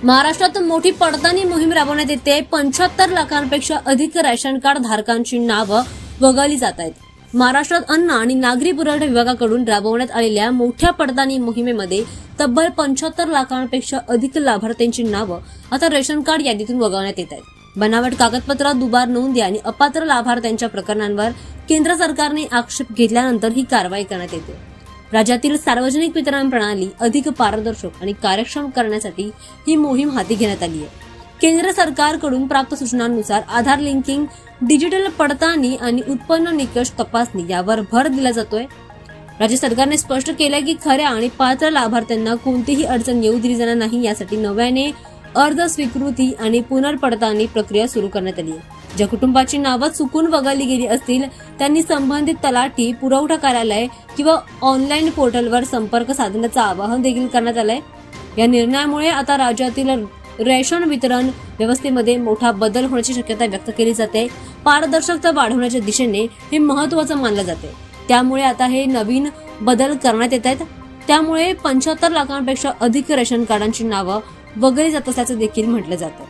महाराष्ट्रात मोठी पडताळणी मोहीम राबवण्यात येते। 75 लाखांपेक्षा अधिक रेशन कार्ड धारकांची नावं वगळली जात आहेत। महाराष्ट्रात अन्न आणि नागरी पुरवठा विभागाकडून राबवण्यात आलेल्या मोठ्या पडताळणी मोहिमेमध्ये तब्बल 75 लाखांपेक्षा अधिक लाभार्थ्यांची नावं आता रेशन कार्ड यादीतून वगळण्यात येत आहेत। बनावट कागदपत्र, दुबार नोंदी आणि अपात्र लाभार्थ्यांच्या प्रकरणांवर केंद्र सरकारने आक्षेप घेतल्यानंतर ही कारवाई करण्यात येते। राज्यातील सार्वजनिक वितरण प्रणाली अधिक पारदर्शक आणि कार्यक्षम करण्यासाठी ही मोहीम हाती घेण्यात आली आहे। केंद्र सरकारकडून प्राप्त सूचनांनुसार आधार लिंकिंग, डिजिटल पडताळणी आणि उत्पन्न निकष तपासणी यावर भर दिला जातोय। राज्य सरकारने स्पष्ट केले की खऱ्या आणि पात्र लाभार्थ्यांना कोणतीही अडचण येऊ दिली जाणार नाही, यासाठी नव्याने अर्ज स्वीकृती आणि पुनर्पडताळणी प्रक्रिया सुरू करण्यात आली आहे। ज्या कुटुंबाची नावं चुकून वगळली गेली असतील त्यांनी संबंधित तलाठी, पुरवठा कार्यालय किंवा ऑनलाईन पोर्टलवर संपर्क साधण्याचं आवाहन देखील करण्यात आलंय। या निर्णयामुळे आता राज्यातील रेशन वितरण व्यवस्थेमध्ये मोठा बदल होण्याची शक्यता व्यक्त केली जाते। पारदर्शकता वाढवण्याच्या दिशेने हे महत्त्वाचं मानलं जाते। त्यामुळे आता हे नवीन बदल करण्यात येत आहेत। त्यामुळे 75 लाखांपेक्षा अधिक रेशन कार्डांची नावं वगळली जात असल्याचं देखील म्हटलं जातं।